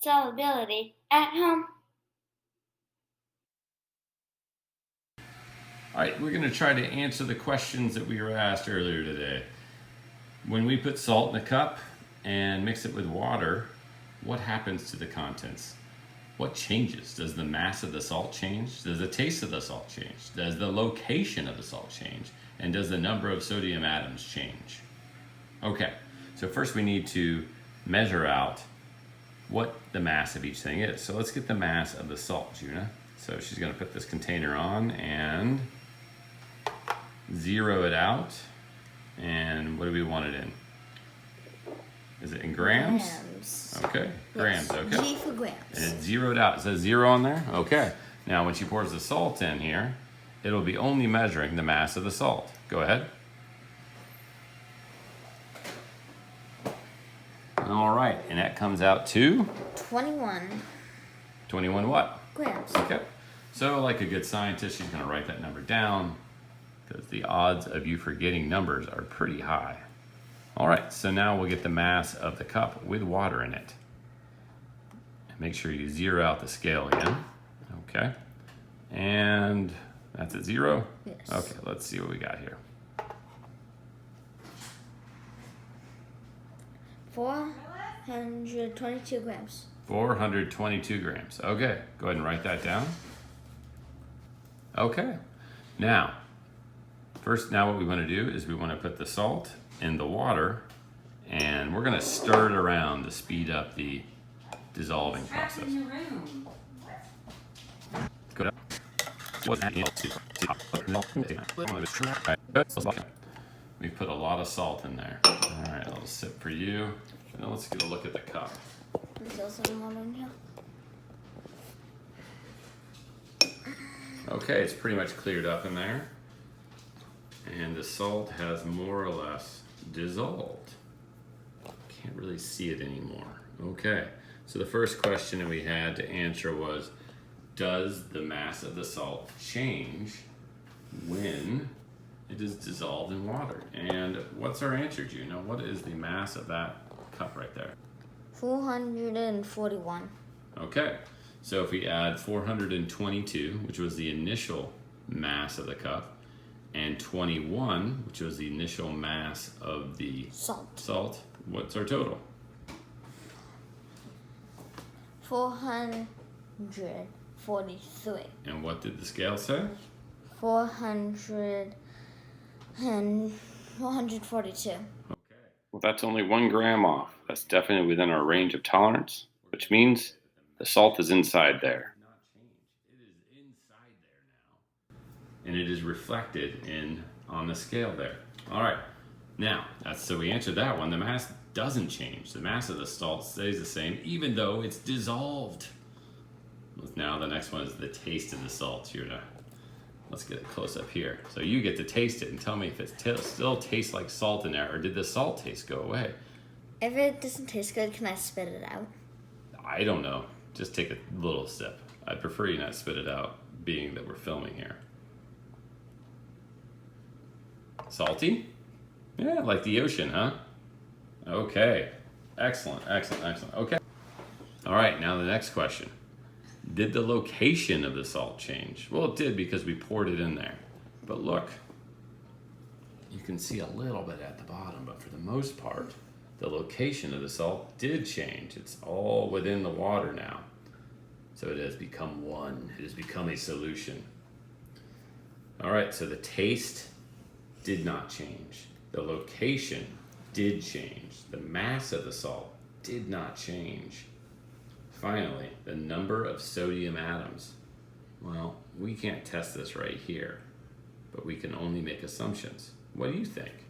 Solubility at home. All right, we're going to try to answer the questions that we were asked earlier today. When we put salt in a cup and mix it with water, what happens to the contents? What changes? Does the mass of the salt change? Does the taste of the salt change? Does the location of the salt change? And does the number of sodium atoms change? Okay, so first we need to measure out what the mass of each thing is. So let's get the mass of the salt, Juna. So she's going to put this container on and zero it out. And what do we want it in? Is it in grams? Grams. Okay, grams, okay. G for grams. And it's zeroed out. It says zero on there? Okay. Now when she pours the salt in here, it'll be only measuring the mass of the salt. Go ahead. All right, and that comes out to? 21. 21 what? Grams. Okay. So like a good scientist, she's going to write that number down because the odds of you forgetting numbers are pretty high. All right, so now we'll get the mass of the cup with water in it. Make sure you zero out the scale again. Okay. And that's at zero? Yes. Okay, let's see what we got here. 422 grams. 422 grams. Okay, go ahead and write that down. Okay. Now what we want to do is we want to put the salt in the water and we're going to stir it around to speed up the dissolving process. We put a lot of salt in there. All right, I'll just sip for you. Now let's get a look at the cup. There's also water in here. Okay, it's pretty much cleared up in there. And the salt has more or less dissolved. Can't really see it anymore. Okay, so the first question that we had to answer was, does the mass of the salt change when it is dissolved in water? And what's our answer, Juno? What is the mass of that cup right there? 441. Okay, so if we add 422, which was the initial mass of the cup, and 21, which was the initial mass of the salt, what's our total? 443. And what did the scale say? 442. Okay. Well, that's only 1 gram off. That's definitely within our range of tolerance, which means the salt is inside there. It is inside there now. And it is reflected on the scale there. All right. Now, so we answered that one. The mass doesn't change. The mass of the salt stays the same, even though it's dissolved. Now the next one is the taste of the salt. Let's get it close up here. So you get to taste it and tell me if it still tastes like salt in there, or did the salt taste go away? If it doesn't taste good, can I spit it out? I don't know. Just take a little sip. I'd prefer you not spit it out, being that we're filming here. Salty? Yeah, like the ocean, huh? Okay. Excellent, excellent, excellent. Okay. All right, now the next question. Did the location of the salt change? Well, it did because we poured it in there. But look, you can see a little bit at the bottom, but for the most part, the location of the salt did change. It's all within the water now. So it has become one. It has become a solution. All right, so the taste did not change. The location did change. The mass of the salt did not change. Finally, the number of sodium atoms. Well, we can't test this right here, but we can only make assumptions. What do you think?